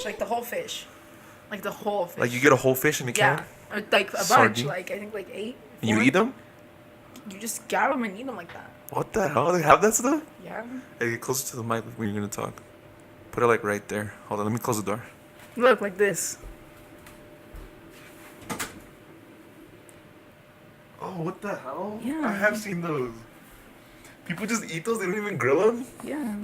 fish, like the whole fish. Like the whole fish. Like you get a whole fish in a can? Yeah. Or like a bunch. Sardine? Like, I think like 8. And you 4. eat them? You just grab them and eat them like that. What the hell? They have that stuff? Yeah. Hey, get closer to the mic when you're going to talk. Put it like right there. Hold on, let me close the door. Look, like this. Oh, what the hell? Yeah. I have seen those. People just eat those? They don't even grill them? Yeah.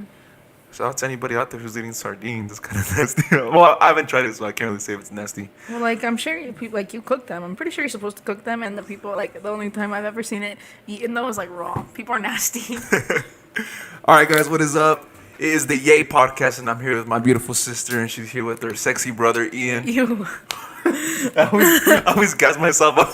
Shout out to anybody out there who's eating sardines. It's kind of nasty. Well, I haven't tried it, so I can't really say if it's nasty. Well, like, I'm sure you cook them. I'm pretty sure you're supposed to cook them, and the people, like, the only time I've ever seen it eaten, though, is, like, raw. People are nasty. All right, guys, what is up? It is the Yay Podcast, and I'm here with my beautiful sister, and she's here with her sexy brother, Ian. You. I always gas myself up.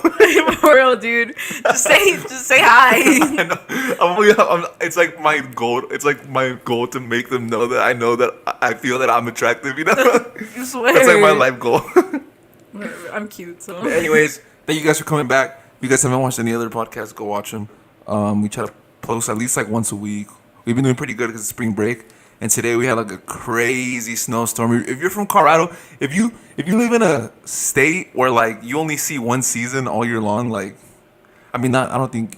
For real, dude. Just say hi. I know. It's like my goal. It's like my goal to make them know that I know that I feel that I'm attractive. You know, You swear. that's like my life goal. I'm cute, so. But anyways, thank you guys for coming back. If you guys haven't watched any other podcasts, go watch them. We try to post at least like once a week. We've been doing pretty good because it's spring break. And today we had like a crazy snowstorm. If you're from Colorado, if you live in a state where like you only see one season all year long, like, I mean, I don't think,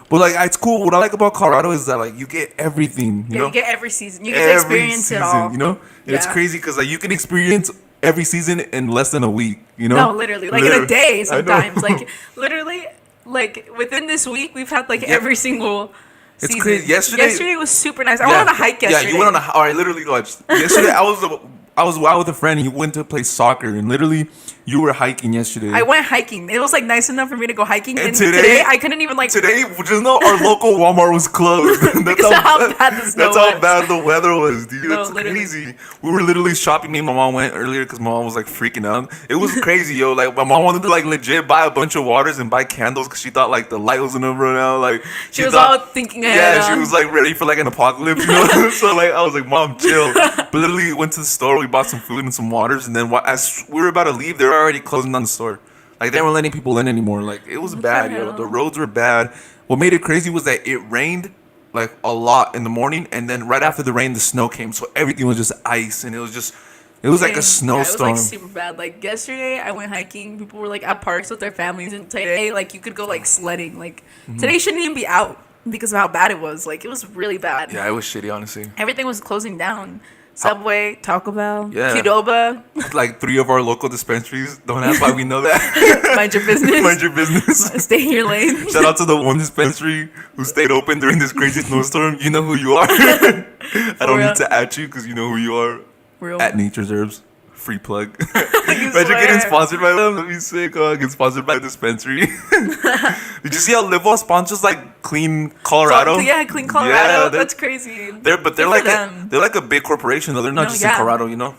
but like it's cool. What I like about Colorado is that like you get everything. You know? You get every season. You get to experience it all. You know, and it's crazy because like you can experience every season in less than a week. You know, no, literally, like in a day sometimes. Like literally, like within this week, we've had like every single. It's season. crazy. Yesterday was super nice. I went on a hike yesterday. Yeah, you went on a. All right, literally, like, yesterday I was out with a friend, and you went to play soccer, and literally you were hiking yesterday. I went hiking. It was like nice enough for me to go hiking. And And today I couldn't even like. Today, just know our local Walmart was closed. Because how bad the snow That's how was. bad the weather was, dude. No, It's literally. crazy. We were literally shopping. Me and my mom went earlier because my mom was like freaking out. It was crazy, yo. Like my mom wanted to like legit buy a bunch of waters and buy candles because she thought like the light was gonna run out. Like She was thought, all thinking ahead. yeah, she was like ready for like an apocalypse, you know. So like I was like, Mom, chill. But literally went to the store. We bought some food and some waters, and then as we were about to leave, they were already closing down the store. Like they weren't letting people in anymore. Like it was bad, yo. The roads were bad. What made it crazy was that it rained like a lot in the morning, and then right after the rain, the snow came. So everything was just ice, and it was like a snowstorm. Yeah, it was like super bad. Like yesterday, I went hiking. People were like at parks with their families, and today, like you could go like sledding. Like today shouldn't even be out because of how bad it was. Like it was really bad. Yeah, it was shitty, honestly. Everything was closing down. Subway, Taco Bell, Yeah. Qdoba. Like 3 of our local dispensaries. Don't ask why we know that. Mind your business. Mind your business. Stay in your lane. Shout out to the one dispensary who stayed open during this crazy snowstorm. You know who you are. I don't need to at you because you know who you are. Real. At Nature's Herbs. Free plug. You Imagine swear. getting sponsored by them. That'd be sick. Get sponsored by a dispensary. Did you see how Live sponsors like Clean Colorado? Yeah, Clean Colorado. Yeah, That's crazy. They're Good like for them. they're like a big corporation though. They're not No, just yeah. in Colorado, you know.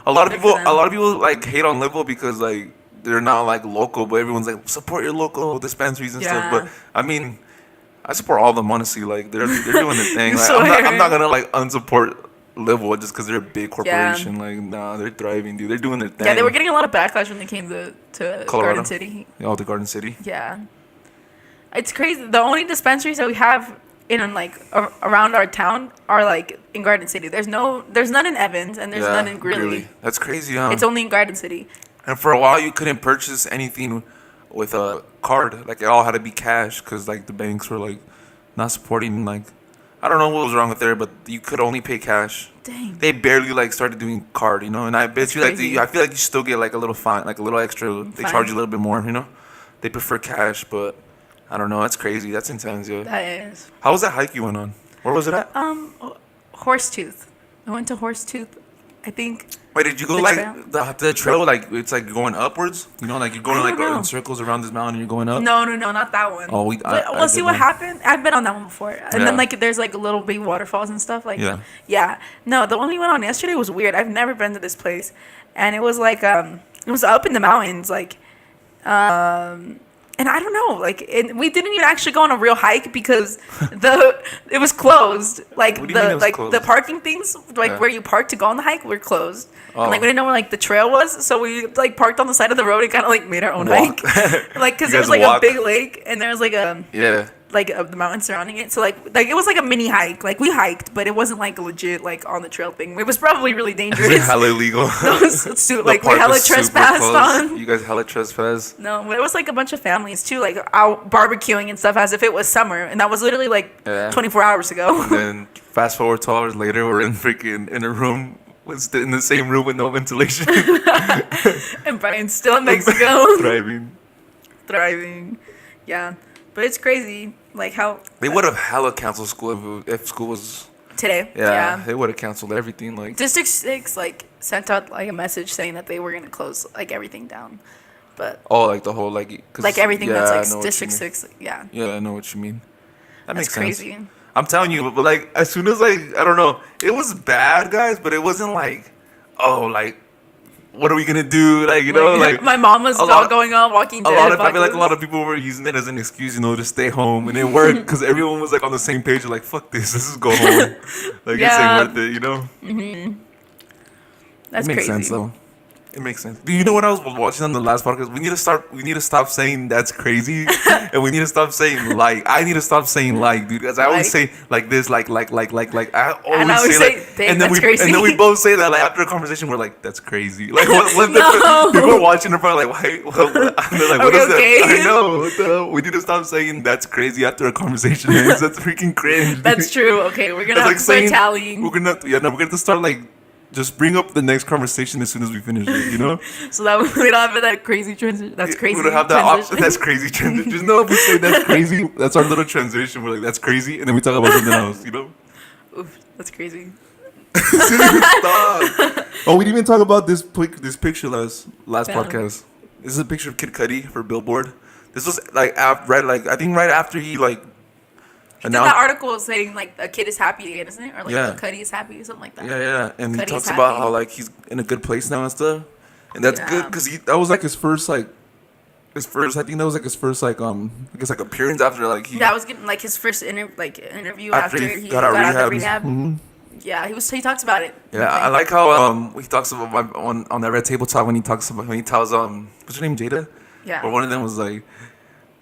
A lot of Good people for them. like hate on Live because like they're not like local, but everyone's like support your local dispensaries and stuff. Yeah. But I mean, I support all of them honestly. Like they're doing their thing. You Like, swear. I'm not gonna like unsupport Live just because they're a big corporation. Like nah, they're thriving, dude. They're doing their thing. Yeah, they were getting a lot of backlash when they came to Colorado? Garden City. all the Garden City. Yeah, it's crazy. The only dispensaries that we have in like around our town are like in Garden City. There's none in Evans, and there's none in Greeley. That's crazy, huh? It's only in Garden City. And for a while, you couldn't purchase anything with a card. Like, it all had to be cash because, like, the banks were, like, not supporting, like, I don't know what was wrong with there, but you could only pay cash. Dang. They barely, like, started doing card, you know? And I bet you, like, crazy. I feel like you still get, like, a little fine, like, a little extra. They Fine. charge you a little bit more, you know? They prefer cash, but I don't know. That's crazy. That's intense, yo. That is. How was that hike you went on? Where was it at? Horsesitooth. I went to Horsesitooth. I think. Wait, did you go The like trail? the trail? Like it's like going upwards, you know, like you're going I like don't know. in circles around this mountain. You're going up. No, not that one. Oh, But see did what one. happened. I've been on that one before, and Yeah. then like there's like little big waterfalls and stuff. Like Yeah. No, the one we went on yesterday was weird. I've never been to this place, and it was like it was up in the mountains, like and I don't know, like we didn't even actually go on a real hike because it was closed. Like What do you mean it was like closed? the parking things, like Yeah. where you park to go on the hike, were closed. Oh. And like we didn't know where like the trail was, so we like parked on the side of the road and kind of like made our own Walk. hike, like because You there was guys like walk. a big lake and there was like a Yeah. like of the mountains surrounding it. So like it was like a mini hike. Like we hiked, but it wasn't like legit like on the trail thing. It was probably really dangerous. Is it hella illegal? No, it's like we hella trespassed on. You guys hella trespassed? No, but it was like a bunch of families too, like out barbecuing and stuff as if it was summer, and that was literally like 24 hours ago. And then fast forward 12 hours later, we're in a room. Was in the same room with no ventilation. And Brian's still in Mexico. Thriving. Yeah. But it's crazy, like how... They would have hella canceled school if school was... Today? Yeah. They would have canceled everything. Like District 6, like, sent out, like, a message saying that they were going to close, like, everything down. But... Oh, like the whole, like... Like, everything that's, like, District 6, yeah. Yeah, I know what you mean. That makes sense. Crazy. I'm telling you, but, like, as soon as, like, I don't know, it was bad, guys, but it wasn't, like, oh, like... What are we gonna do? Like, you know, like my mom was going on Walking Dead. I feel like a lot of people were using it as an excuse, you know, to stay home, and it worked because everyone was like on the same page. Like, fuck this, let's just go home. Like, it's ain't worth it, you know. Mm-hmm. That's crazy. It makes sense though. It makes sense. Do you know what I was watching on the last podcast? We need to stop saying that's crazy, and we need to stop saying like. I need to stop saying like, dude, because I always say like this, like. I always say like, and then we both say that like after a conversation, we're like, that's crazy. Like what No. people are watching are probably like, why? What? They're like, what is okay? that? I know. What the hell? We need to stop saying that's crazy after a conversation. That's freaking cringe. That's true. Okay, we're gonna have to start tallying. We're gonna have to start like. Just bring up the next conversation as soon as we finish it, you know? So that we don't have that crazy transition. That's crazy. We don't have that option. That's crazy transition. Just know if we say that's crazy, that's our little transition. We're like, that's crazy. And then we talk about something else, you know? Oof, that's crazy. Stop. Oh, we didn't even talk about this picture last podcast. This is a picture of Kid Cudi for Billboard. This was like, I think right after he like, and that article saying like a kid is happy again, isn't it? Or like Cudi is happy, something like that. Yeah. And Cudi he talks about how like he's in a good place now and stuff, and that's good because that was like his first I think that was like his first I guess like appearance after like he. That was getting like his first interview after he got out of rehab. Mm-hmm. Yeah, he talks about it. Yeah, I like how he talks about on that Red Table Talk when he tells what's her name, Jada? Yeah. Or one of them was like.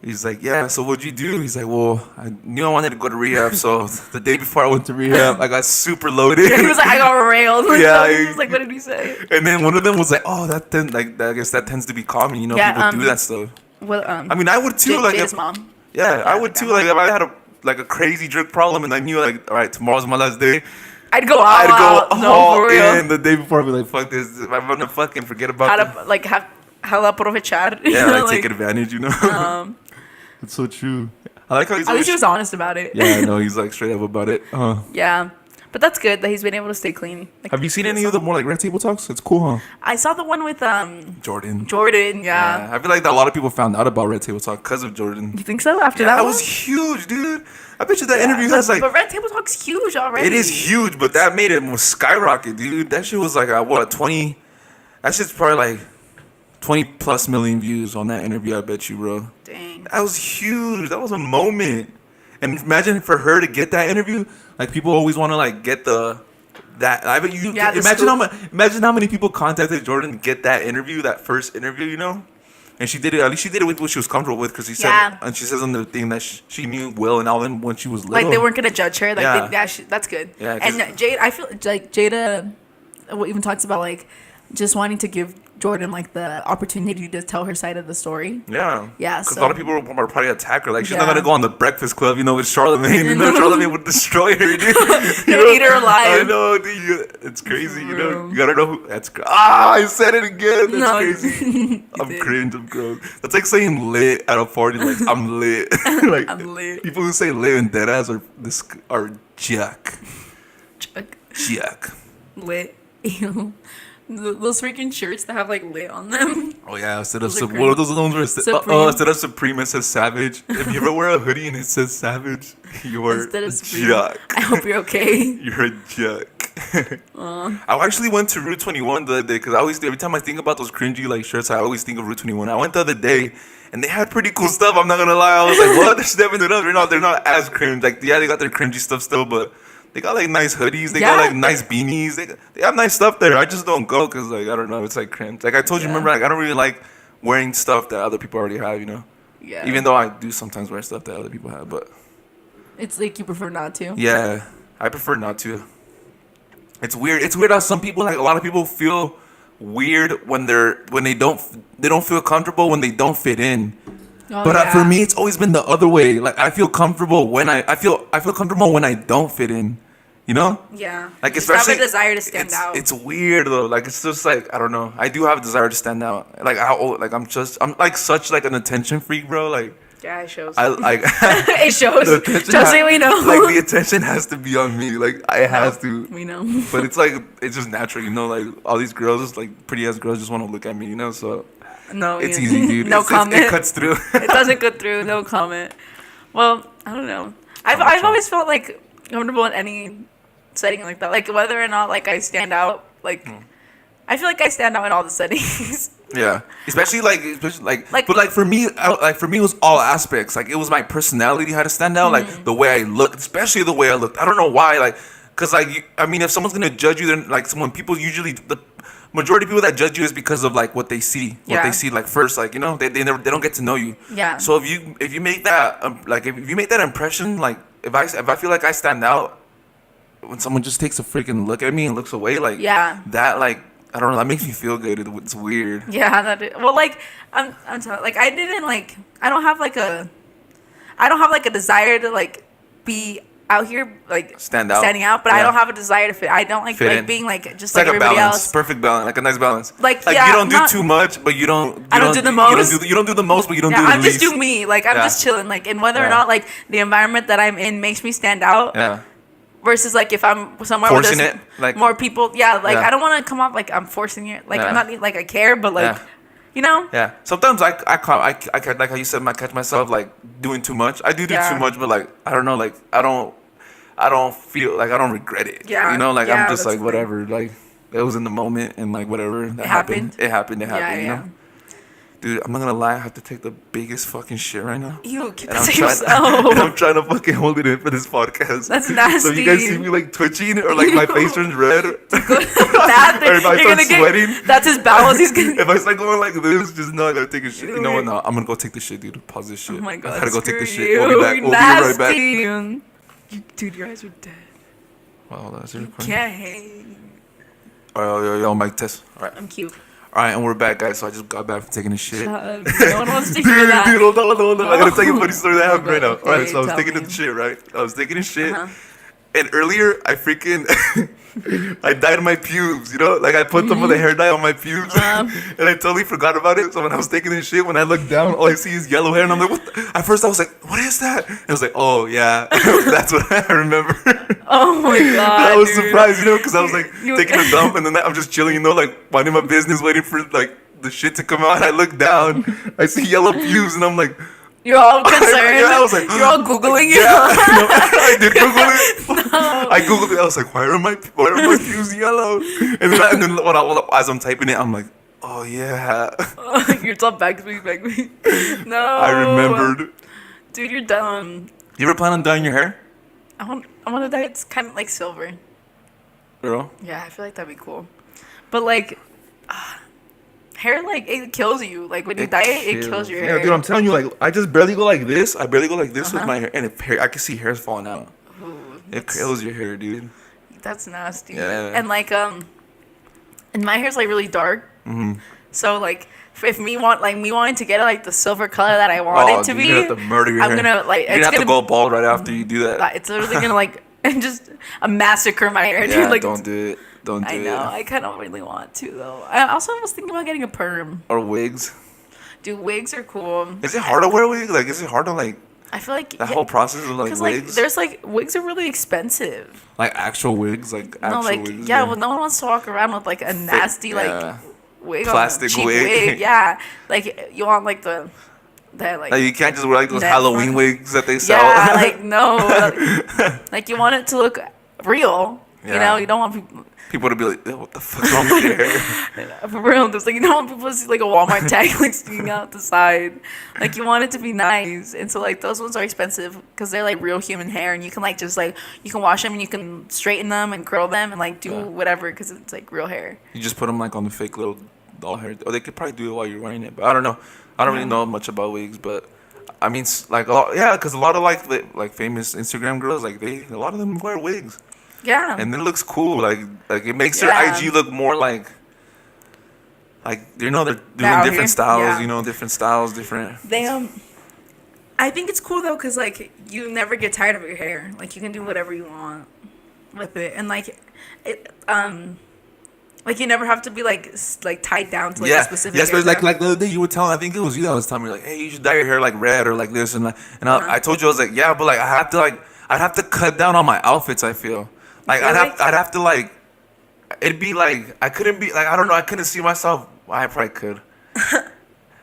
He's like, yeah, so what'd you do? He's like, well, I knew I wanted to go to rehab, so the day before I went to rehab, I got super loaded. Yeah, he was like, I got railed. Yeah. He was like, what did he say? And then one of them was like, oh, I guess that tends to be common, you know, people do that stuff. Well, I mean, I would too. Jada's mom. Yeah, I would too. Like, if I had a crazy drug problem and I knew, like, all right, tomorrow's my last day. I'd go all in the day before. I'd be like, fuck this. I'm gonna fucking forget about it. How aprovechar. Yeah, like take advantage, you know? It's so true. I like how at least he was honest about it. Yeah, no, he's like straight up about it. Yeah, but that's good that he's been able to stay clean. Like, have you seen any of the more like Red Table Talks? It's cool, huh? I saw the one with Jordan. Yeah. I feel like a lot of people found out about Red Table Talk because of Jordan. You think so? After that was huge, dude. I bet you that interview has like. But Red Table Talk's huge already. It is huge, but that made it skyrocket, dude. That shit was like 20. That shit's probably like 20+ million views on that interview. I bet you, bro. Dang. That was huge. That was a moment. And imagine for her to get that interview. Like people always want to like get imagine how many people contacted Jordan to get that interview, that first interview, you know. And she did it. At least she did it with what she was comfortable with, because she said, and she says on the thing that she knew Will and all them when she was little. Like they weren't gonna judge her. Like that's good. Yeah. And Jade, I feel like Jada even talks about like just wanting to give Jordan like the opportunity to tell her side of the story. Yeah. Yeah. Because a lot of people are probably attack her. Like she's not gonna go on the Breakfast Club, you know, with Charlamagne. You know, Charlamagne would destroy her, dude. Eat her alive. I know, dude. It's crazy. You know, you gotta know who. That's I said it again. That's crazy. I'm cringe. I'm gross. That's like saying lit at a party. Like I'm lit. Like I'm lit. People who say lit and deadass are jack. Jack. Lit. Ew. Those freaking shirts that have like lit on them. Oh yeah, instead of what are those ones where instead of Supreme it says Savage. If you ever wear a hoodie and it says Savage, you're a jack. I hope you're okay. You're a jack. I actually went to Route 21 the other day because every time I think about those cringy like shirts, I always think of Route 21. I went the other day and they had pretty cool stuff. I'm not gonna lie. I was like, what? They're stepping it up. They're not as cringe. Like yeah, they got their cringy stuff still, but. They got like nice hoodies. They got like nice beanies. They have nice stuff there. I just don't go because like I don't know. It's like cringe. Like I told you, remember? Like I don't really like wearing stuff that other people already have. You know. Yeah. Even though I do sometimes wear stuff that other people have, but It's like you prefer not to. yeah, I prefer not to. It's weird. It's weird how some people, like a lot of people, feel weird when they don't feel comfortable when they don't fit in. Oh, But yeah. for me, it's always been the other way. Like I feel comfortable when I feel comfortable when I don't fit in. You know? Yeah. Like You just have especially a desire to stand out. It's weird though. Like it's just like I don't know. I do have a desire to stand out. Like I'm like such like an attention freak, bro. Like Yeah, it shows. I like It shows. the attention Just say we know. Like the attention has to be on me. Like I has to. We know. But it's like it's just natural, you know. Like all these girls, like pretty ass girls, just want to look at me, you know. So No, it's yeah. easy, dude. No comment. It cuts through. It doesn't go through. No comment. Well, I don't know. I've always felt like comfortable in any setting like that. Like whether or not like I stand out. Like I feel like I stand out in all the settings. Yeah, especially but like for me, it was all aspects. Like it was my personality had to stand out, like the way I looked, especially the way I looked. I don't know why, like, cause like I mean, if someone's gonna judge you, then like people usually the majority of people that judge you is because of like what they see, like first, like you know, they don't get to know you. Yeah. So if you make that if you make that impression, like if I feel like I stand out, when someone just takes a freaking look at me and looks away, like that, like. I don't know. That makes me feel good. It's weird. Yeah, that is. Well, like I'm telling, like I don't have like a desire to like be out here like standing out, but I don't have a desire to fit. I don't like being like just it's like a everybody balance, else. perfect balance, like a nice balance. Like you don't do too much, but you don't. I don't do the most. You don't do the most, but you don't do the I'm least. just do me. Like I'm just chilling. Like and whether or not like the environment that I'm in makes me stand out. Yeah. Versus like if I'm somewhere forcing where there's like more people, I don't want to come off like I'm forcing it. Like I'm not like I care, but like you know. Yeah. Sometimes I like how you said, I catch myself like doing too much. I do too much, but like I don't know, like I don't feel like I don't regret it. Yeah. You know, like I'm just like the whatever. Like it was in the moment and like whatever that happened. It happened. You know. Dude, I'm not gonna lie, I have to take the biggest fucking shit right now. You keep and it to yourself. And I'm trying to fucking hold it in for this podcast. That's nasty. So if you guys see me like twitching or like my face turns red, or if I You're start sweating, that's his bowels. He's gonna. if I start going like this, just know I gotta take a shit. You know what? No, I'm gonna go take the shit, dude. Pause this shit. Oh my god. I gotta go take the shit. You. We'll be back. We'll be right back. Dude, your eyes are dead. Wow, that's it. Can't hate. Alright, yo, mic test. Alright. I'm cute. Alright, and we're back, guys. So I just got back from taking a shit. No one wants to hear that. Dude, hold on. I gotta tell you a funny story that happened right now. Okay, Alright, so I was tell taking me. a shit, right? I was taking a shit. And earlier, I freaking, I dyed my pubes, you know? Like, I put some of the hair dye on my pubes. And I totally forgot about it. So when I was taking this shit, when I looked down, all I see is yellow hair. And I'm like, what the? At first, I was like, what is that? And I was like, oh, yeah. That's what I remember. Oh, my God, I was dude. surprised, you know? Because I was, like, taking a dump. And then I'm just chilling, you know? Like, minding my business, waiting for, like, the shit to come out. I look down. I see yellow pubes. And I'm like... You're all concerned. Yeah, I was like, you're all Googling it. Yeah, I did Google it. No. I Googled it. I was like, why are my pubes yellow? And then as I'm typing it, I'm like, oh yeah. You're all back me. No. I remembered. Dude, you're dumb. You ever plan on dyeing your hair? I want to dye it's kind of like silver. Girl? Yeah, I feel like that'd be cool. But like, hair like it kills you. Like when you dye it, it kills your hair. Yeah, dude, I'm telling you, like I just barely go like this. I barely go like this with my hair, and I can see hairs falling out. Ooh, It kills your hair, dude. That's nasty. Yeah. And like and my hair's like really dark. Mm-hmm. So like if me wanting to get like the silver color that I want it to dude, be, you're gonna have to murder your I'm hair. gonna like You're gonna have to go bald right after you do that. It's literally gonna like just massacre my hair, Yeah, dude. Like don't do it. Don't do it. I know. I kind of really want to though. I also was thinking about getting a perm. Or wigs. Dude, wigs are cool. Is it hard to wear wigs? Like, is it hard to like? I feel like The whole process of like wigs. like there's like wigs are really expensive. Like actual wigs, like actual wigs. Yeah, well, no one wants to walk around with like a nasty yeah. wig, Plastic cheap wig. Yeah, like you want like the like you can't just wear like those net Halloween front. wigs that they sell. Yeah, like no, like you want it to look real. You Yeah. know, you don't want people to be like, what the fuck's wrong with your hair? for real. There's like you don't want people to see like a Walmart tag like sticking out the side. Like you want it to be nice, and so like those ones are expensive because they're like real human hair, and you can like just like you can wash them and you can straighten them and curl them and like do whatever because it's like real hair. You just put them like on the fake little doll hair, or they could probably do it while you're wearing it. But I don't know. I don't really know much about wigs, but I mean, like, yeah, because a lot of like famous Instagram girls, like a lot of them wear wigs, Yeah. and it looks cool. Like it makes their Yeah. IG look more like you know they're doing out different here. styles. Yeah. You know, different styles, different. They I think it's cool though, cause like you never get tired of your hair. Like you can do whatever you want with it, and like it like you never have to be like tied down to like a specific. Yes, but area. like the other day you were telling, I think it was you that was telling me like, hey, you should dye your hair like red or like this, and I told you I was like, yeah, but like I'd have to cut down on my outfits. I feel like I'd have to like, it'd be like I couldn't be like I don't know, I couldn't see myself. I probably could.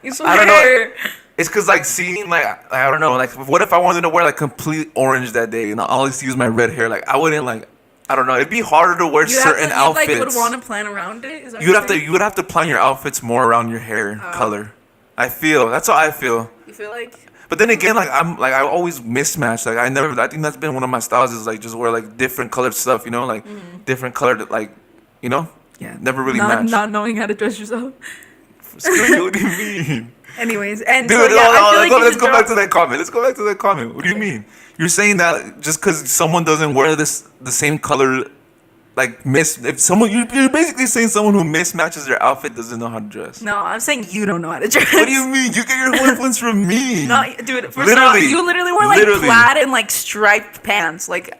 You I don't know. It's cause like seeing like I don't know, like what if I wanted to wear like complete orange that day and I always use my red hair? Like I wouldn't like. I don't know. It'd be harder to wear certain outfits. You like would want to plan around it. Is that You would have to plan your outfits more around your hair color. I feel that's how I feel. You feel like. But then again, like I always mismatch. Like I think that's been one of my styles is like just wear like different colored stuff. You know, like different colored like, you know. Yeah. Never really match. Not knowing how to dress yourself. What do you mean? Anyways, and Dude, so, yeah, let's go back to that comment. Let's go back to that comment. What do you mean? You're saying that just because someone doesn't wear the same color, like if someone you're basically saying someone who mismatches their outfit doesn't know how to dress. No, I'm saying you don't know how to dress. What do you mean? You get your whole influence from me. No, dude. First of all, you literally wear like plaid and like striped pants, like.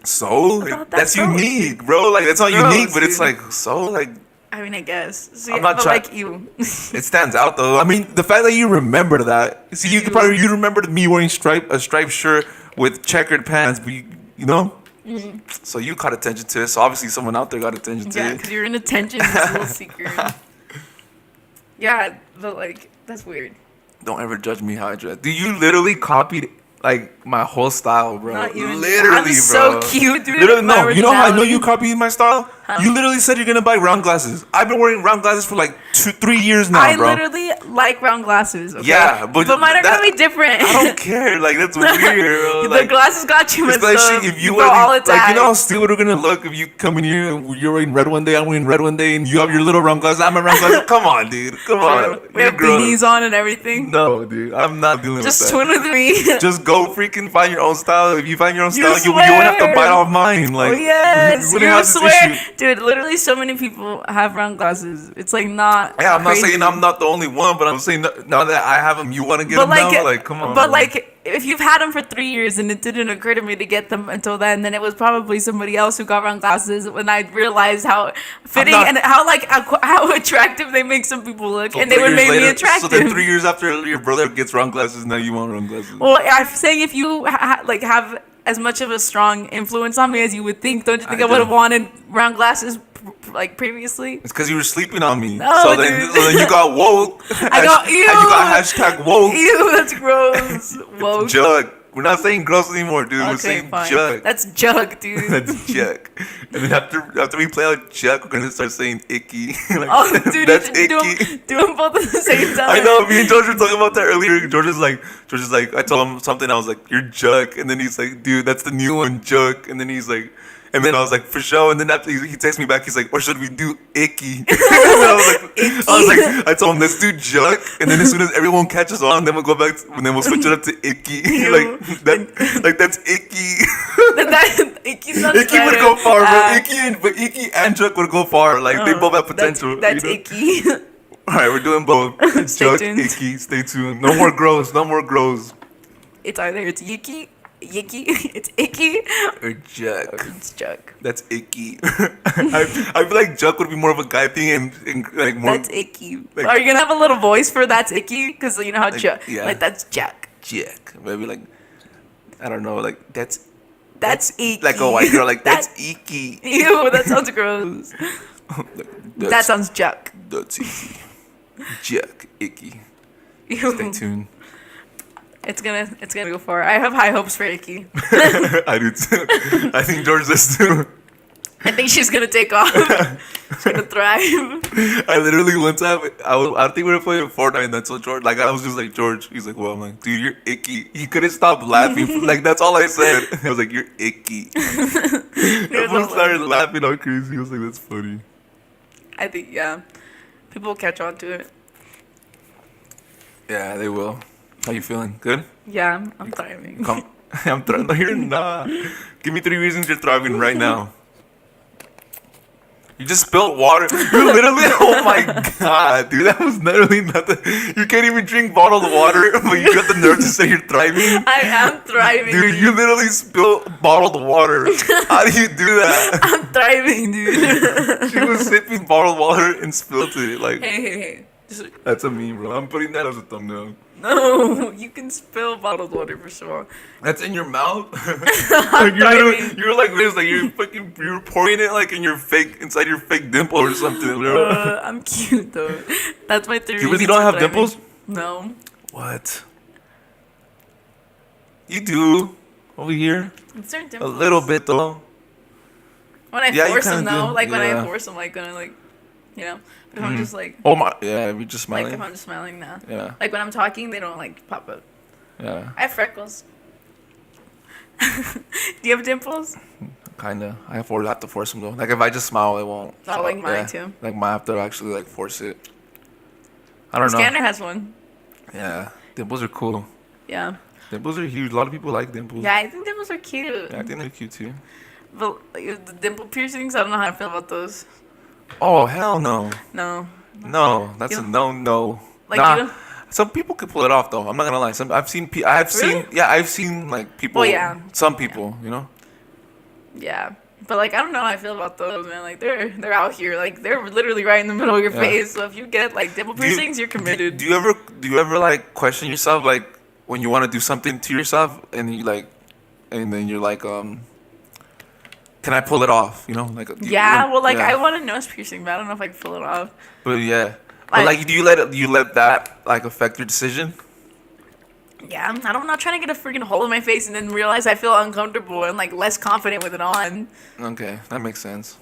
So that's unique, bro. Like that's not unique, but it's like so like. I mean, I guess. So, I'm not trying. Like you. It stands out though. I mean, the fact that you remember that. See, you remembered me wearing a striped shirt with checkered pants, but you know. Mm-hmm. So you caught attention to it. So obviously someone out there got attention to it. Yeah, because you're in attention, this little seeker. Yeah, but like that's weird. Don't ever judge me how I dress. Dude, you literally copied like my whole style, bro. Not even, literally, I'm so cute, dude. Literally, no. You know how I know you copied my style? Huh? You literally said you're gonna buy round glasses. I've been wearing round glasses for like 3 years now, bro. I literally like round glasses. Okay? Yeah, but mine are gonna be different. I don't care. Like that's weird. Bro. The glasses got you. Especially if you wear like you know how stupid we're gonna look if you come in here and you're wearing red one day, I'm wearing red one day, and you have your little round glasses. I'm wearing round glasses. Come on, dude. Come on. We have beanies on and everything. No, dude. I'm not dealing with that. Just twin with me. Just go freaking find your own style. If you find your own style, you won't have to bite off mine. Like, yes, you swear, dude. Literally, so many people have round glasses. It's like not. Yeah, I'm not saying I'm not the only one, but I'm saying now that I have them, you want to get them now? Like, come on. But like, if you've had them for 3 years and it didn't occur to me to get them until then it was probably somebody else who got round glasses when I realized how fitting and how attractive they make some people look, and they would make me attractive. So then 3 years after your brother gets round glasses, now you want round glasses. Well, I'm saying if you have as much of a strong influence on me as you would think, don't you think I would have wanted round glasses like previously? It's because you were sleeping on me. No, so then you got woke. You got hashtag woke. Ew, that's gross. Woke. Jug. We're not saying gross anymore, dude. We're saying jug. That's jug, dude. That's jug. And then after we play out jug, we're gonna start saying icky. Like, dude, that's icky. Do them both at the same time. I know. Me and George were talking about that earlier. George is like, I told him something. I was like, you're jug, and then he's like, dude, that's the new one, jug. And then he's like. And then I was like, for sure. And then after he texts me back, he's like, or should we do icky? And I told him, let's do jug. And then as soon as everyone catches on, then we'll go back, and then we'll switch it up to icky. That's icky. Icky sounds Icky would go far, bro. Icky and jug would go far. Like, they both have potential. That's icky. All right, we're doing both. Stay jug, tuned. icky, stay tuned. No more grows, no more grows. It's either it's yicky, it's icky, or jug. Or it's jug. That's icky. I feel like jug would be more of a guy thing and like more. That's icky. Like, are you gonna have a little voice for that's icky? Because you know how jug. Yeah. Like that's jug. Jug. Maybe like I don't know. Like that's icky. Like a white girl. Like that's icky. Ew, that sounds gross. That sounds jug. That's icky. Jug. Icky. Ew. Stay tuned. It's gonna go far. I have high hopes for Icky. I do too. I think George does too. I think she's gonna take off. She's gonna thrive. I literally one time I think we were playing Fortnite and that's what George I was just like George. He's like, well, I'm like, dude, you're icky. He couldn't stop laughing. Like that's all I said. I was like, you're icky. Everyone started laughing all crazy. He was like, that's funny. I think people will catch on to it. Yeah, they will. How you feeling? Good? Yeah, I'm thriving. Come. I'm thriving. No, you're not. Give me 3 reasons you're thriving right now. You just spilled water. You literally, oh my god, dude, that was literally nothing. You can't even drink bottled water, but you got the nerve to say you're thriving. I am thriving. Dude, you literally spilled bottled water. How do you do that? I'm thriving, dude. She was sipping bottled water and spilled it. Like, Hey. that's a meme, bro. I'm putting that as a thumbnail. No, you can spill bottled water for sure. That's in your mouth. I'm thriving. You're like this, like you're pouring it like in your fake inside your fake dimple or something, bro. I'm cute though. That's my theory. You really don't have dimples? No. What? You do over here Certain a dimples. little bit though. When I Yeah, you force kinda them though, do. like when I Yeah. force them, like gonna like, you know. But if I'm just like, Oh my, yeah, you're just like smiling. if I'm just smiling now. Yeah, Like when I'm talking, they don't like pop up. yeah, I have freckles. Do you have dimples? kinda. I have to force them though. Like if I just smile, it won't. Oh, like mine too. Like I have to actually like force it. I don't know. Scanner has one. Yeah, dimples are cool. Yeah. Dimples are huge. A lot of people like dimples. Yeah, I think dimples are cute. Yeah, I think they're cute too. But like, the dimple piercings, I don't know how I feel about those. Oh hell no, No. no, that's a You- no. Like Nah, you don't- some people can pull it off though. I'm not gonna lie. I've seen like people. Well, yeah. Some people, you know. Yeah. But like I don't know how I feel about those, man. Like they're out here. Like they're literally right in the middle of your Yeah. face. So if you get like dimple piercings, you're committed. Do you ever like question yourself like when you want to do something to yourself and you like, and then you're like can I pull it off? You know, like Yeah, well, like yeah. I want a nose piercing, but I don't know if I can pull it off. But yeah, but Like- like do you let that like affect your decision? Yeah, I'm not trying to get a freaking hole in my face and then realize I feel uncomfortable and like less confident with it on. Okay, that makes sense.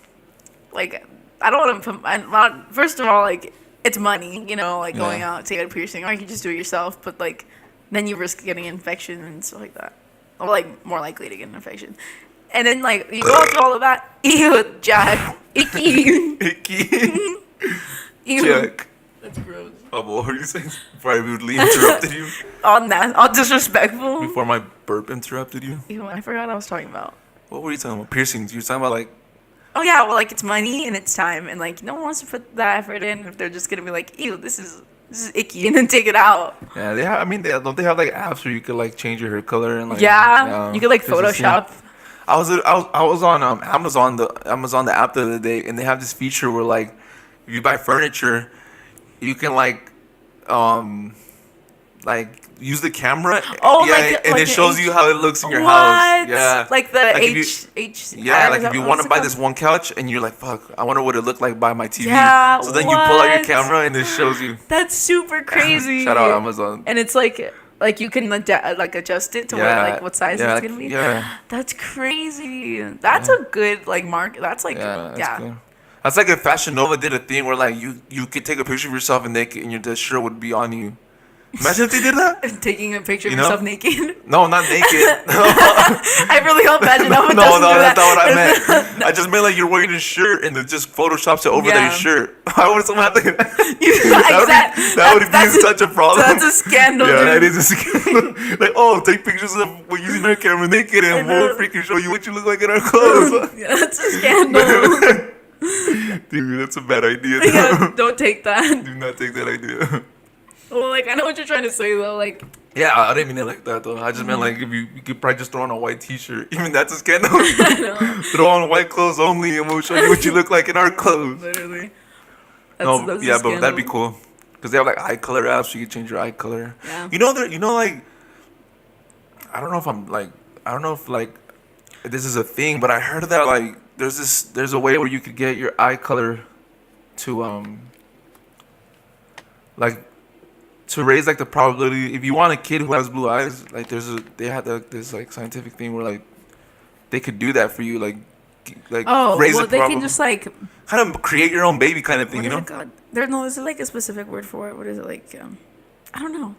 Like I don't want to put. First of all, like it's money, you know, like going Yeah. out to get a piercing, or you can just do it yourself. But like then you risk getting an infection and stuff like that, or like more likely to get an infection. And then like you go through all of that. Ew, Jack, icky. Icky. Ew. Check. That's gross. Oh, what were you saying? Before I rudely interrupted you. All disrespectful. Before my burp interrupted you. Ew, I forgot what I was talking about. What were you talking about? Piercings. You were talking about like. Oh yeah, well like it's money and it's time and like no one wants to put that effort in if they're just gonna be like, ew, this is icky and then take it out. Yeah, they have. I mean, don't they have like apps where you could like change your hair color and like. Yeah, you could like it's just, Photoshop. I was on Amazon the app the other day, and they have this feature where like if you buy furniture, you can like use the camera. Oh, yeah, like and like it shows you how it looks in your what? house. Yeah, Like the Like if you- H. yeah, like is if you that- want what's to it buy called? this one couch and you're like, fuck, I wonder what it looked like by my TV. Yeah, So then you pull out your what? camera and it shows you. That's super crazy. Shout out Amazon. And it's like you can like adjust it to where like what size yeah, it's gonna be. Yeah, That's crazy. That's a good like mark. That's like yeah, yeah. that's cool. That's like if Fashion Nova did a thing where like you could take a picture of yourself and naked and the shirt would be on you. Imagine if they did that. Taking a picture of You know? yourself naked. No, not naked. I really hope Fashion Nova No, doesn't do that's that. not what I meant. I just meant like you're wearing a shirt and it just photoshops it over Yeah. their shirt. Why would someone have to? Exactly. That would be such a problem. That's a scandal. Yeah, that dude. is a scandal. Like, oh, take pictures of we're using our camera naked and I know. we'll freaking show you what you look like in our clothes. Yeah, that's a scandal. Dude, that's a bad idea. Yeah, don't take that. Do not take that idea. Well, like I know what you're trying to say though. Like, Yeah, I didn't mean it like that though. I just meant like if you could probably just throw on a white T-shirt. Even that's a scandal. Throw on white clothes only, and we'll show you what you look like in our clothes. literally. No, That's yeah, a but that'd be scandal. cool because they have like eye color apps. So you can change your eye color. Yeah. You know, like I don't know if like this is a thing, but I heard that like there's a way where you could get your eye color to like to raise like the probability if you want a kid who has blue eyes, like they had this like scientific thing where like they could do that for you, like Oh, raise well, the they can probability, just like kind of create your own baby kind of thing, what you is know? it called? There's like a specific word for it. What is it like? I don't know.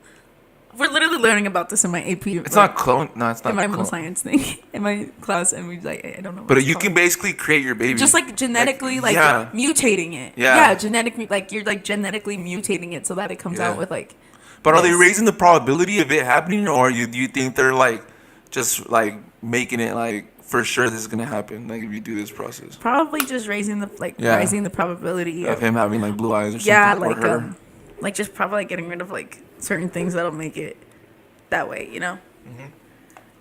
We're literally learning about this in my AP. It's not clone. No, it's not. in my mental clone. science thing in my class, and we like I don't know. what But it's you called. can basically create your baby. just like genetically like yeah. mutating it. Yeah. genetic like you're like genetically mutating it so that it comes Yeah. out with like But are they Yes. raising the probability of it happening, or do you think they're like just like making it like for sure this is gonna happen? Like if you do this process, Probably just raising the Yeah. raising the probability of him having like blue eyes or yeah, something, or her. like just probably like getting rid of like certain things that'll make it that way,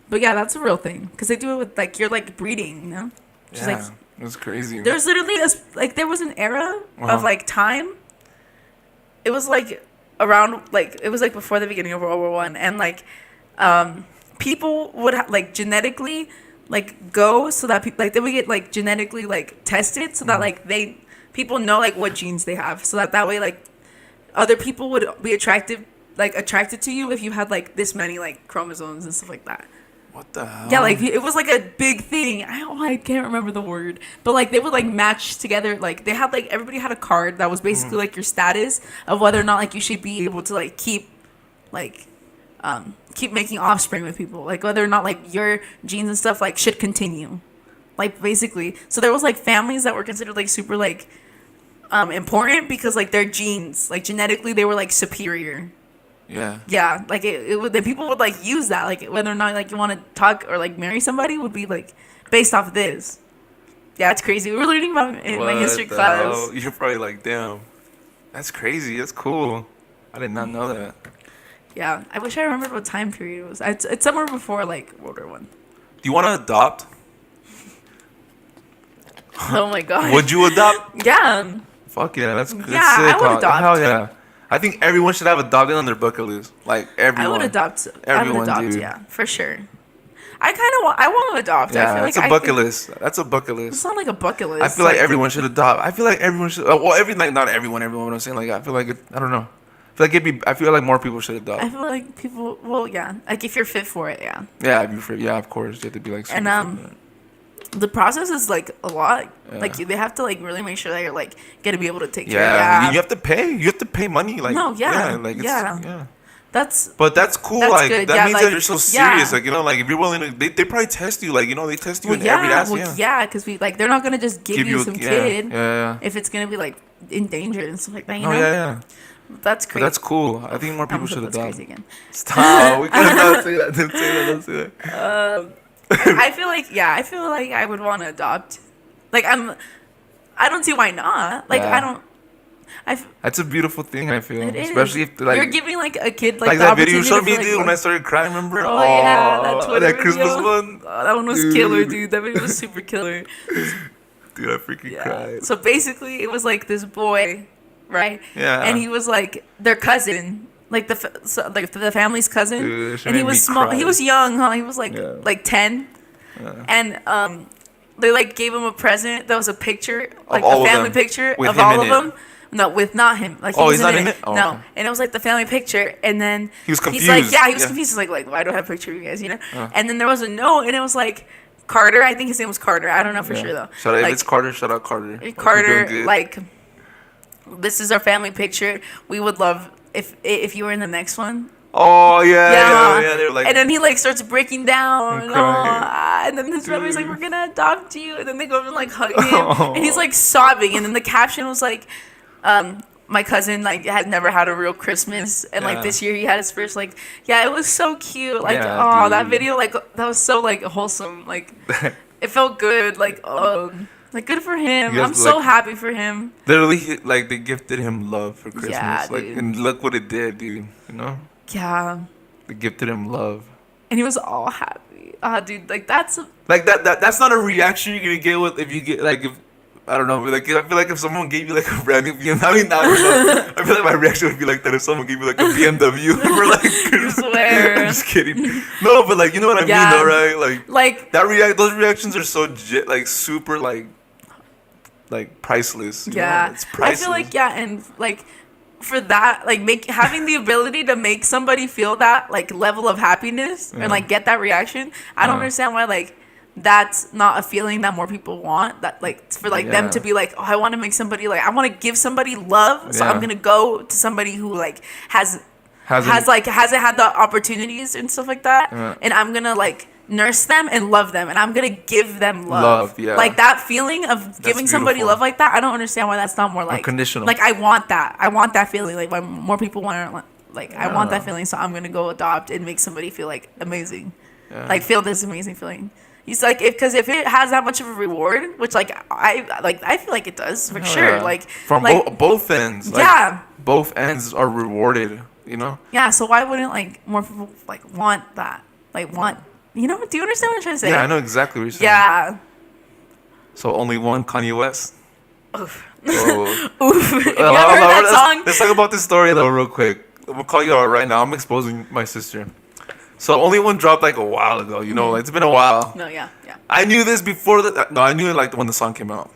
But yeah, that's a real thing because they do it with like you're like breeding, Just Yeah, like that's crazy. there's literally like there was an era Uh-huh. of like time. It was like around like it was like before the beginning of World War One, and like people would like genetically like go so that people like they would get like genetically like tested so that like people know like what genes they have so that way like other people would be attracted to you if you had like this many like chromosomes and stuff like that. What the hell? Yeah, like it was like a big thing. I can't remember the word, but like they would like match together. Like they had like everybody had a card that was basically like your status of whether or not like you should be able to like keep making offspring with people, like whether or not like your genes and stuff like should continue, like basically. So there was like families that were considered like super like important because like their genes like genetically they were like superior. Yeah, like it would. The people would like use that, like whether or not like you want to talk or like marry somebody would be like based off of this. Yeah, it's crazy. We were learning about it in my history class. Hell? You're probably like, damn, that's crazy. That's cool. I did not know that. Yeah, I wish I remembered what time period it was. It's somewhere before like World War One. Do you want to adopt? Oh my god. Would you adopt? Yeah. Fuck yeah, that's sick. I would adopt. Hell yeah. I think everyone should have adopted on their bucket list. Like everyone. I would adopt. Everyone, I would adopt. dude. Yeah, for sure. I want to adopt. Yeah, I feel that's like a bucket list. That's a bucket list. It's not like a bucket list. I feel like everyone should adopt. I feel like everyone should. Well, like not everyone. What I'm saying, like I feel like I don't know. I feel like more people should adopt. I feel like people. Well, yeah. Like if you're fit for it, yeah. Yeah, yeah, of course. You have to be like. And the process is like a lot. Yeah. Like they have to like really make sure that you're like gonna be able to take care. Yeah, you have to pay. You have to pay money. Like yeah. That's cool. That's like good. that yeah, means like, that you're so serious. Yeah. Like like if you're willing to, they probably test you. Like they test you in yeah, every aspect. Yeah, because they're not gonna just give you some kid. Yeah. If it's gonna be like endangered and stuff like that. You know? Yeah. That's crazy. But that's cool. I think more people should adopt. Crazy again. Stop. We can't say that. Don't say that. I feel like I would want to adopt. Like I don't see why not. Like I don't. That's a beautiful thing. I feel, it is. Especially if like you're giving like a kid like the that video you showed me, like, dude. When I started crying, remember? Oh yeah, that Twitter that Christmas video. one. Oh, that one was killer, dude. That video was super killer. Dude, I freaking cried. So basically, it was like this boy, right? Yeah. And he was like their cousin, like the family's cousin, dude, and he was small. Cry. He was young, huh? He was like 10, and they like gave him a present that was a picture, like a family picture of all of them. No, with not him. Like he's not in it. Oh, no, okay. and it was like the family picture, and then he was confused. He's like, he was confused. He's like, why do I have a picture of you guys? And then there was a note, and it was like Carter. I think his name was Carter. I don't know for sure though. Shout out, if it's Carter, shout out Carter. Carter, like, this is our family picture. We would love if you were in the next one. Oh yeah. They're like, and then he like starts breaking down, and then his family's like, "We're gonna adopt you," and then they go over and like hug him, and he's like sobbing, and then the caption was like, "My cousin like had never had a real Christmas, and like this year he had his first like, yeah, it was so cute, like that video like that was so like wholesome, like it felt good, like like good for him. I'm so happy for him. Literally, like they gifted him love for Christmas, like, dude. and look what it did, dude. You know. Yeah. They gifted him love. And he was all happy. Dude, like that's that's not a reaction you're gonna get with if you get like if I don't know, like I feel like if someone gave you like a brand new BMW, I feel like my reaction would be like that if someone gave me like a BMW for like I swear. I'm just kidding. No, but like you know what I mean though, right? Like that those reactions are so super like priceless. Yeah. It's priceless. I feel like and like for that, like having the ability to make somebody feel that like level of happiness and like get that reaction, I don't understand why like that's not a feeling that more people want. That like for like them to be like, oh, I want to make somebody like I want to give somebody love, so I'm gonna go to somebody who like hasn't had the opportunities and stuff like that, and I'm gonna like nurse them and love them, and I'm gonna give them love. Like that feeling of giving somebody love like that, I don't understand why that's not more like unconditional. Like I want that feeling. Like why more people want Like I want that feeling, so I'm gonna go adopt and make somebody feel like amazing, like feel this amazing feeling. He's like, if it has that much of a reward, which I feel like it does for sure. Yeah. Like from both ends. Like, both ends are rewarded. You know. Yeah. So why wouldn't like more people like want that? Like want. You know? Do you understand what I'm trying to say? Yeah, I know exactly what you're saying. Yeah. So only one Kanye West. Oof. Oh. Oof. You ever heard that song? Let's talk about this story though, real quick. We'll call you out right now. I'm exposing my sister. So only one dropped like a while ago. You know, it's been a while. No, yeah. I knew this before that. No, I knew it like when the song came out.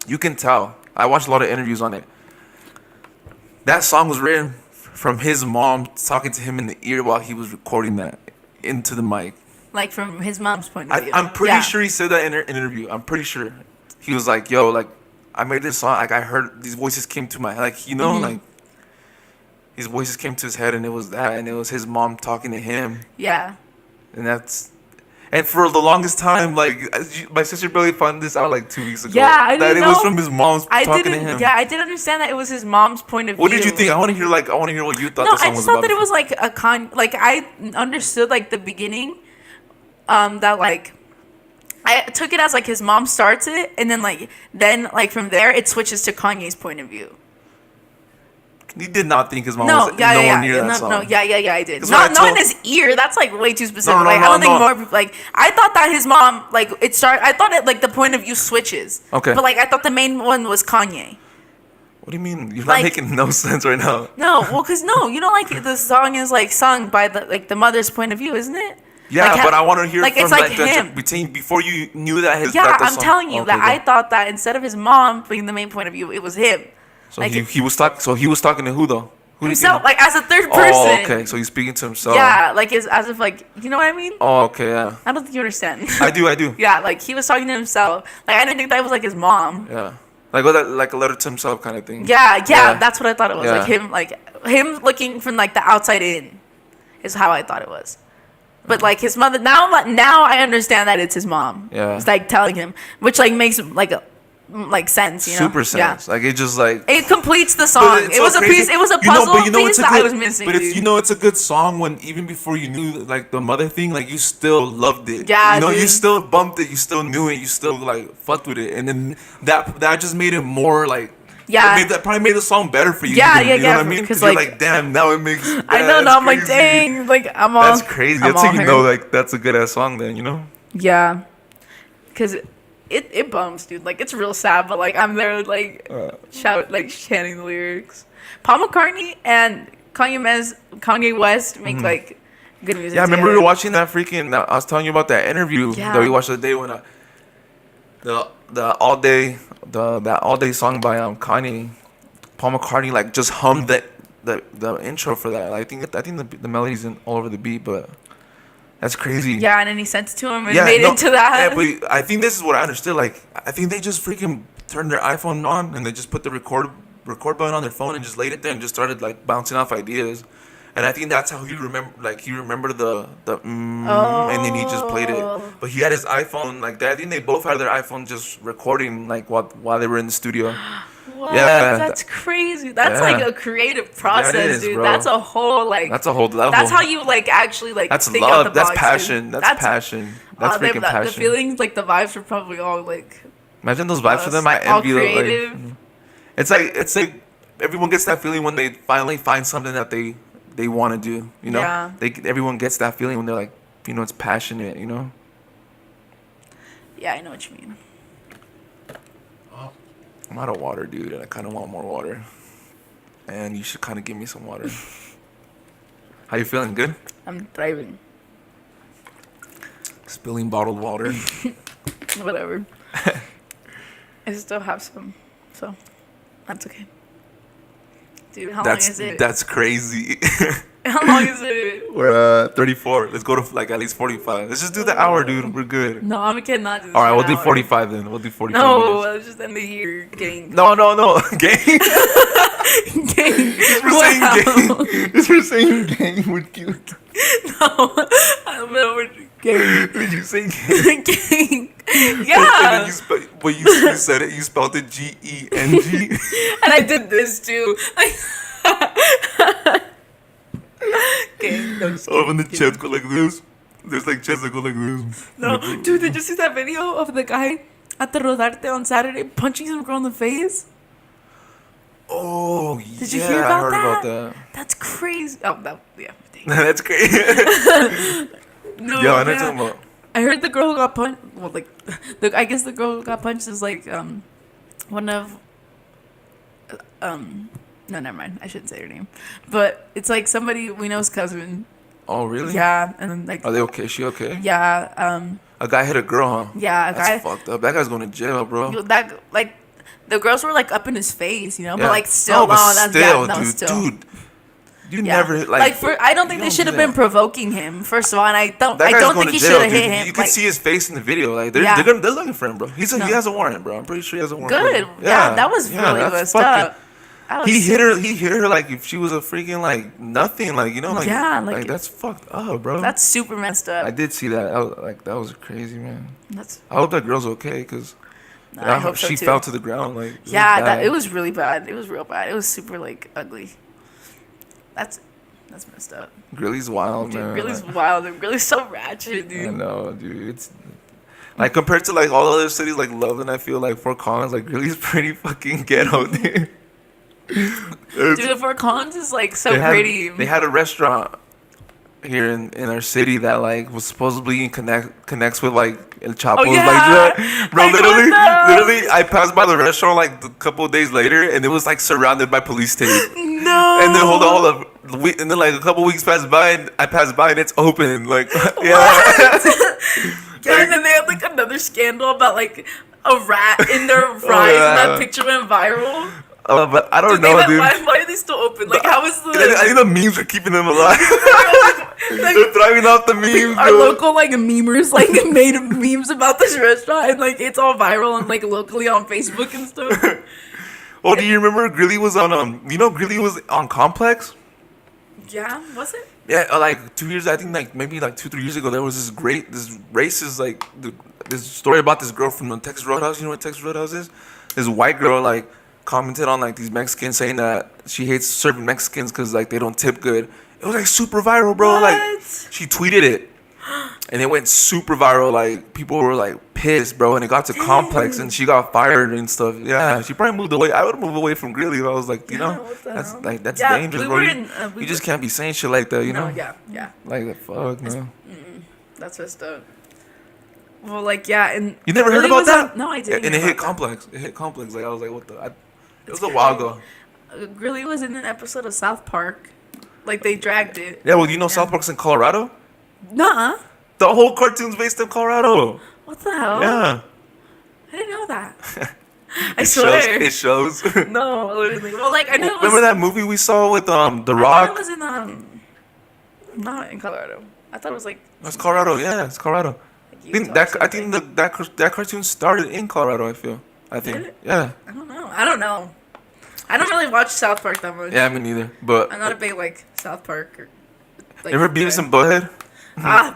You can tell. I watched a lot of interviews on it. That song was written from his mom talking to him in the ear while he was recording that into the mic. Like from his mom's point of view. I'm pretty sure he said that in an interview. I'm pretty sure. He was like, yo, like, I made this song. Like, I heard these voices came to my head. Like, you know, like, his voices came to his head, and it was that. And it was his mom talking to him. Yeah. And for the longest time, like, my sister barely found this out like 2 weeks ago. Yeah, I didn't know. That it was from his mom's talking to him. Yeah, I did understand that it was his mom's point of view. What did you think? I want to hear what you thought the song was No, I just thought about. that it was like like, I understood, like, the beginning, that, like, I took it as, like, his mom starts it, and then, like, from there, it switches to Kanye's point of view. You did not think his mom was nowhere near that song. I did. Not in his ear. That's like way too specific. I don't think more people, like, I thought that his mom, like, I thought it, like, the point of view switches. Okay. But, like, I thought the main one was Kanye. What do you mean? You're not making no sense right now. No, well, because you know, like, the song is, like, sung by the mother's point of view, isn't it? Yeah, like, but I want to hear like, from it's like him. Before you knew that his. Yeah, I'm telling you that I thought that instead of his mom being the main point of view, it was him. So like, he was talking. So he was talking to who though? Who himself, like, as a third person. Oh, okay. So he's speaking to himself. Yeah, like, as if, like, you know what I mean? Oh, okay, yeah. I don't think you understand. I do. Yeah, like, he was talking to himself. Like, I didn't think that was, like, his mom. Yeah. Like a letter to himself kind of thing. Yeah, that's what I thought it was. Yeah. Like, him looking from, like, the outside in is how I thought it was. But, like, his mother, now I understand that it's his mom. Yeah. It's, like, telling him, which, like, makes, like sense, you know? Super sense. Yeah. Like, it just, like... It completes the song. It was a piece, it was a puzzle piece that I was missing. But it's a good song when, even before you knew, like, the mother thing, like, you still loved it. Yeah, you know, you still bumped it, you still knew it, you still, like, fucked with it. And then that just made it more, like... Yeah. That probably made the song better for you. Yeah, you know what I mean? Because you're like, damn, now it makes... I know, now I'm like, dang, like, I'm all... That's crazy. That's how you know, like, that's a good-ass song then, you know? Yeah. Because... It bums, dude. Like, it's real sad, but, like, I'm there, like, chanting the lyrics. Paul McCartney and Kanye West make, like, good music. Yeah, I remember we were watching that freaking... I was telling you about that interview that we watched the day when... that all day song by Kanye, Paul McCartney, like, just hummed the intro for that. I think the melody's all over the beat, but... That's crazy. Yeah, and then he sent it to him and made it into that. Yeah, but I think this is what I understood. Like, I think they just freaking turned their iPhone on and they just put the record button on their phone and just laid it there and just started, like, bouncing off ideas. And I think that's how he remembered the and then he just played it. But he had his iPhone like that. I think they both had their iPhone just recording, like, while they were in the studio. What? Yeah, that's crazy. That's like a creative process, dude. Bro. That's a whole level. That's how you, like, actually, like, that's think love. out the That's box, passion. Dude. That's passion. That's freaking passion. The feelings, like, the vibes are probably all, like, imagine those vibes for them. I envy them. Like, it's like everyone gets that feeling when they finally find something that they want to do. You know, everyone gets that feeling when they're like, you know, it's passionate. You know. Yeah, I know what you mean. I'm out of water, dude, and I kind of want more water. And you should kind of give me some water. How you feeling? Good? I'm thriving. Spilling bottled water. Whatever. I still have some, so that's okay. Dude, how long is it? That's crazy. How long is it? We're 34. Let's go to, like, at least 45. Let's just do the hour, dude. We're good. No, I cannot do this. All right, we'll do 45 then. We'll do 45 No, minutes. let's just end the year, gang. No. Gang? Gang. Just for saying gang, we're cute. No, we're gang. Did you say gang? Gang. Yeah. And then you said it, you spelled it G-E-N-G. And I did this too. Okay, no, just Oh, when the kidding. chest go like this. There's like chests that go like this. No, dude, did you see that video of the guy at the Rodarte on Saturday punching some girl in the face? Oh, Did you hear I about heard that? about that. That's crazy. Oh, that, yeah. Dang. That's crazy. No, Yo, I know yeah. talking about. I heard the girl who got punched. Well, like, I guess the girl who got punched is like one of no, never mind. I shouldn't say her name, but it's like somebody we know's cousin. Oh, really? Yeah, and then like Are they okay? She okay? yeah, A guy hit a girl, huh? yeah, a That's guy fucked up. That guy's going to jail, bro. that like the girls were like up in his face, you know, Yeah. but like still, No, but that's still, yeah, no, dude, still. dude. You Yeah. never like for I don't think you they don't should do have been that. provoking him. First of all, and I don't That guy's going think to he jail, should have dude. hit him. You can Like, see his face in the video. Like they're Yeah. they're looking for him, bro. He No. has a warrant, bro. I'm pretty sure he has a warrant. good. For him. Yeah, that was really that's messed fucking- up. That was He hit her. He hit her like if she was a freaking like nothing. Like you know, like Yeah, like, like- that's fucked up, bro. That's super messed I up. did see that. That was crazy, man. That's I hope that girl's okay because I hope so she too. fell to the ground. Like Yeah, bad. it was really bad. It was real bad. It was super like ugly. That's messed up. Grilly's wild, Dude, man. Grilly's Like, wild and Grilly's so ratchet, I dude. know, dude. It's like compared to like all other cities like Loveland, I feel like Fort Collins, like Grilly's pretty fucking ghetto, dude. Dude, Fort Collins is like so They had- pretty. They had a restaurant here in our city that like was supposedly connects with like El Chapo's Oh, yeah. like that. Bro, Like, what literally, the- literally, I passed by the restaurant like a couple of days later, and it was like surrounded by police tape. No. And then hold on. And then like a couple weeks passed by, and I passed by, and it's open. Like yeah. Yeah, and then they had like another scandal about like a rat in their fries, and that yeah. picture went viral. But I don't Dude, they know, went, dude. why are they still open? Like, how is I the think the memes are keeping them alive. like, They're thriving off the memes, our bro. local like memers like made memes about this restaurant, and like it's all viral and like locally on Facebook and stuff. Oh, do you remember Grilly was on Grilly was on Complex? Yeah, was it? Yeah, like 2 years. I think like maybe like 2-3 years ago, there was this racist like this story about this girl from the Texas Roadhouse. You know what Texas Roadhouse is? This white girl like commented on like these Mexicans saying that she hates serving Mexicans because like they don't tip good. It was like super viral, bro. Like What? she tweeted it, and it went super viral. Like people were like pissed, bro. And it got to Complex, and she got fired and stuff. Yeah, she probably moved away. I would move away from Grilly if I was like, Yeah, what the hell? that's Yeah, dangerous, we bro. were You, in, we you just were- can't be saying shit like that, you know? No, yeah, Like fuck, man. that's messed up. Well, like yeah, and You never heard Grilly about was that? on- no, I didn't. And it hear hit about Complex. It hit Complex. Like I was like, what the? It was a while ago. that. Grilly was in an episode of South Park. Like they dragged it. Yeah, well, you know South Park's in Colorado. Nuh-uh. The whole cartoon's based in Colorado. What the hell? Yeah. I didn't know that. I It swear. It shows. No, literally. Well, like I know it was. Remember that movie we saw with The I thought Rock? it was in not in Colorado. I thought it was like. That's Colorado. Yeah, it's Colorado. like I think Utah or that I think something. that cartoon started in Colorado. I think. Did it? Yeah. I don't know. I don't really watch South Park that much. Yeah, me neither. But I'm not a big like South Park. Or, like, remember Beavis fan. and Butthead?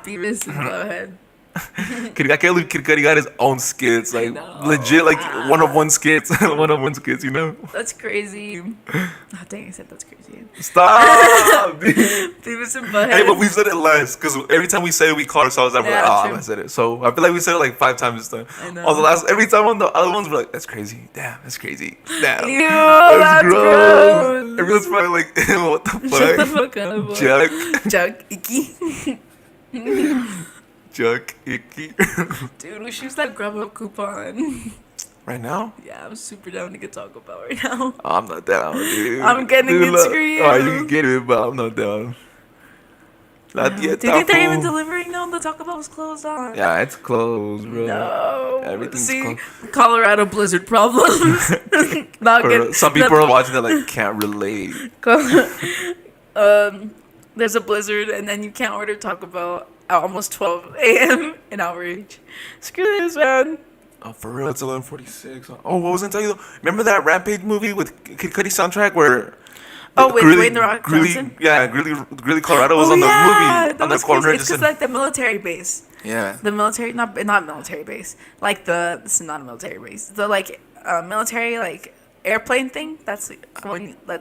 Beavis and Butthead. I can't believe Kid Cudi got his own skits, like know. legit, like one of one skits, one of one skits. You know? That's crazy. Oh, dang, I said that's crazy. Stop. Dude. Beavis and Butthead. Hey, but we've said it less because every time we say it, we call ourselves that. We're Yeah, like, true. I said it. So I feel like we said it like 5 times this time. I know. On the last, every time on the other ones, we're like, that's crazy. Damn, that's crazy. Damn. Ew, that's gross. Everyone's probably like, what the Shut the fuck? fuck up. boy. Chuck, Chuck, icky. Chuck, icky. Dude, we should use that Grubhub coupon. Right now? Yeah, I'm super down to get Taco Bell right now. I'm not down, dude. I'm getting Dude, it look. to you. Alright, you can get it, but I'm not down. Not yet. Do you think they're even Taco. delivering now? The Taco Bell's closed on. Yeah, it's closed, bro. No. Everything's See, closed. Colorado blizzard problems. Not Or good. some people are watching that like can't relate. There's a blizzard, and then you can't order Taco Bell at almost 12 a.m. in outrage. Screw this, man. Oh, for real, it's 11:46. Oh, what was I telling you though? Remember that Rampage movie with Kid Cudi soundtrack where? Oh, with Dwayne The Rock Johnson? Yeah, Greeley, Colorado was on the movie that on the was corner. crazy. It's Just because like the military base. yeah. The military, not military base. Like this is not a military base. The like military like airplane thing. That's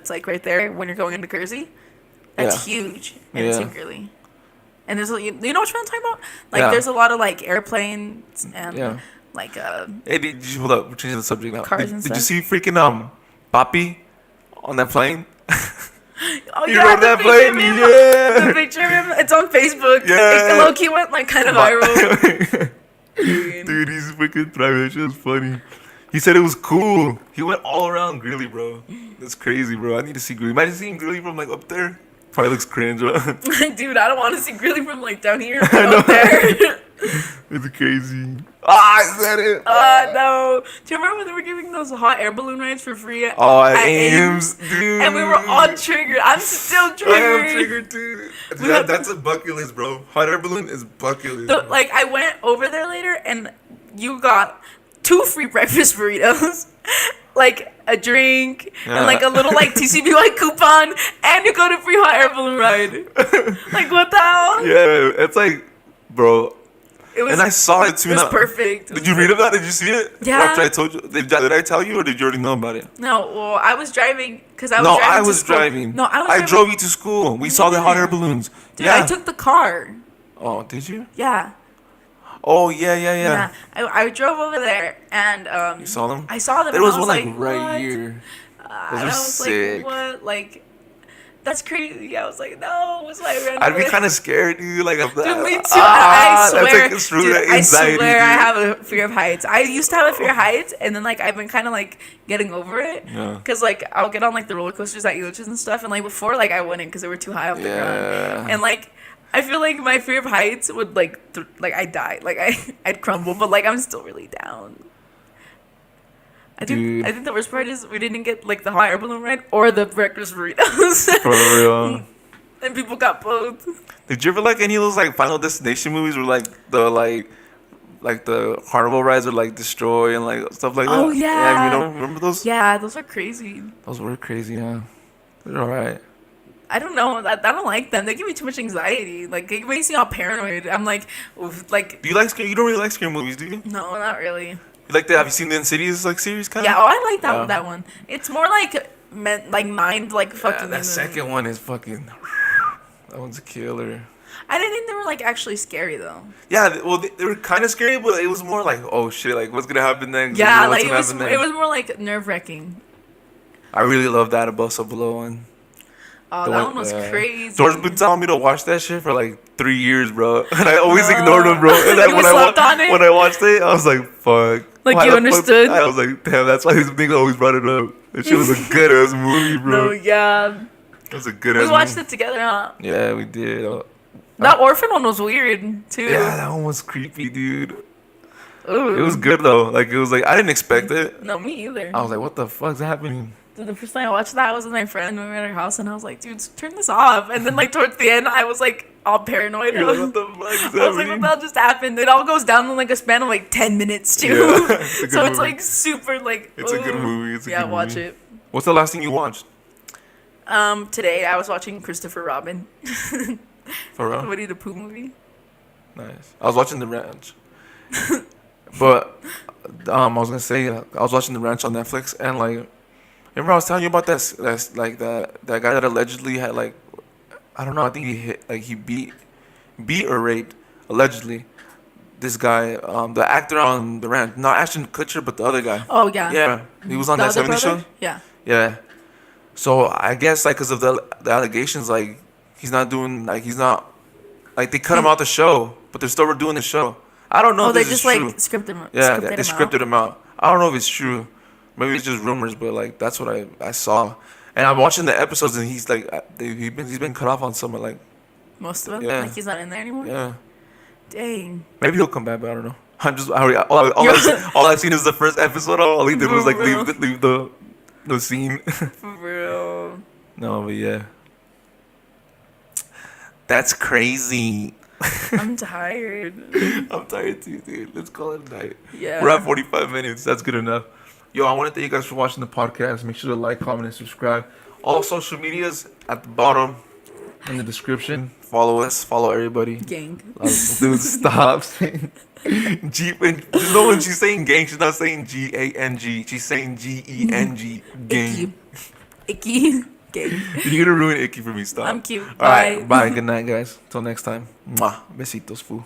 like right there when you're going into Jersey. That's huge, and it's Yeah. secretly. And there's you know which one I'm talking about? Like Yeah. there's a lot of like airplanes and Yeah. like Hey, did you hold up? We're changing the subject now. Cars Did, and did you stuff. see freaking Papi on that plane? oh You yeah, rode that picture of plane? him, Yeah. the picture of him. It's on Facebook. Yeah. It low-key went like kind of viral. Dude, he's freaking thriving. That shit was funny. He said it was cool. He went all around Greeley, bro. That's crazy, bro. I need to see Greeley. Imagine seeing Greeley from like up there. Probably looks cringe, bro. Dude, I don't want to see Grilly from like down here. Up there. It's crazy. Ah, is that it? No. Do you remember when they were giving those hot air balloon rides for free? Oh, at Ames, dude. And we were all triggered. I'm still triggered. I am triggered, too. That's a bucket list, bro. Hot air balloon is bucket list. So, like, I went over there later, and you got 2 free breakfast burritos, like a drink, and like a little like TCBY coupon, and you got a free hot air balloon ride. Like, what the hell? Yeah, it's like, bro. It was, and I saw it too. It was perfect. Did you read about it? Did you see it? Yeah. After I told you, did I tell you, or did you already know about it? No, well, I was driving because I was No, driving. I to was school. driving. No, I was. I driving. drove you to school. We saw the hot air balloons. Dude, yeah. I took the car. Oh, did you? Yeah. Oh yeah. I drove over there and You saw them? I saw them. There and was I one like what? right here. Those I are was sick. like, what? Like, that's crazy. I was like, no, what's my random? I'd be kind of scared, dude. Like, Dude, me too. I swear, that's like, dude, anxiety, I swear, dude. I have a fear of heights. I used to have a fear of heights, and then like I've been kind of like getting over it. Yeah. Cause like I'll get on like the roller coasters at Elitch's and stuff, and like before like I wouldn't because they were too high off the ground. And like I feel like my fear of heights would like like I'd die, like I'd crumble, but like I'm still really down. I think the worst part is we didn't get like the hot air balloon ride or the breakfast burritos. For real. And people got both. Did you ever like any of those like Final Destination movies where like the carnival rides would like destroy and like stuff like that? Oh yeah. You know, remember those? Yeah, those are crazy. Those were crazy, yeah. They're alright. I don't know. I don't like them. They give me too much anxiety. Like it makes me all paranoid. I'm like, oof, like. Do you like scary? You don't really like scary movies, do you? No, not really. You like that? Have you seen the Insidious like series kind of? Yeah, oh, I like that one. It's more like mind like fucking. Yeah, that second one is fucking. That one's a killer. I didn't think they were like actually scary though. Yeah, well, they were kind of scary, but it was more like, oh shit, like what's gonna happen next? Yeah, What's like gonna happen next? it was more like nerve wracking. I really love that Above So Below one. Oh, that one was crazy. George's been telling me to watch that shit for like 3 years, bro, and I always ignored him, bro. And then You slept on it? when I watched it, I was like, fuck. Like Why you the fuck- understood? I was like, damn, that's why these niggas always brought it up. That shit was a good ass movie, bro. No, yeah. It was a good ass We watched movie. it together, huh? Yeah, we did. That orphan one was weird too. Yeah, that one was creepy, dude. Ooh. It was good though. Like it was like I didn't expect it. No, me either. I was like, what the fuck's happening? Dude, the first time I watched that, I was with my friend. We were at her house, and I was like, "Dude, turn this off." And then, like towards the end, I was like all paranoid. You're like, what the fuck is I was like, "What happening?" the hell just happened?" It all goes down in like a span of like 10 minutes too. Yeah, it's a good So it's movie. like super like. It's a good ooh. movie. It's a Yeah, good watch movie. it. What's the last thing you watched? Today I was watching Christopher Robin. For real? Winnie the Pooh movie. Nice. I was watching The Ranch. But I was gonna say I was watching The Ranch on Netflix and like remember I was telling you about that's like that guy that allegedly had like I don't know, I think he beat or raped allegedly this guy, the actor on The Ranch. Not Ashton Kutcher, but the other guy. Oh yeah. Yeah. He was on The that other 70s brother? show? Yeah. Yeah. So I guess like because of the allegations, like he's not doing like he's not like they cut him out the show, but they're still doing the show. I don't know. Oh, if they this just is true. like scripted him. Yeah, they scripted him out. I don't know if it's true. Maybe it's just rumors, but like that's what I saw. And I'm watching the episodes, and he's like he's been cut off on some like Most of them. Yeah. Like he's not in there anymore. yeah. Dang. Maybe he'll come back, but I don't know. I'm just all I've seen is the first episode. All he did was like leave the scene. For real. No, but yeah. That's crazy. I'm tired. I'm tired too, dude. Let's call it a night. Yeah. We're at 45 minutes. That's good enough. Yo, I want to thank you guys for watching the podcast. Make sure to like, comment, and subscribe. All social medias at the bottom in the description. Follow us. Follow everybody. Gang. Dude, stop saying G. You know when she's saying gang, she's not saying Gang. She's saying Gang. Icky. Icky. Okay. You're gonna ruin Icky for me. Stop. I'm cute. All right. Bye. Bye. Good night, guys. Till next time. Mwah. Besitos, fool.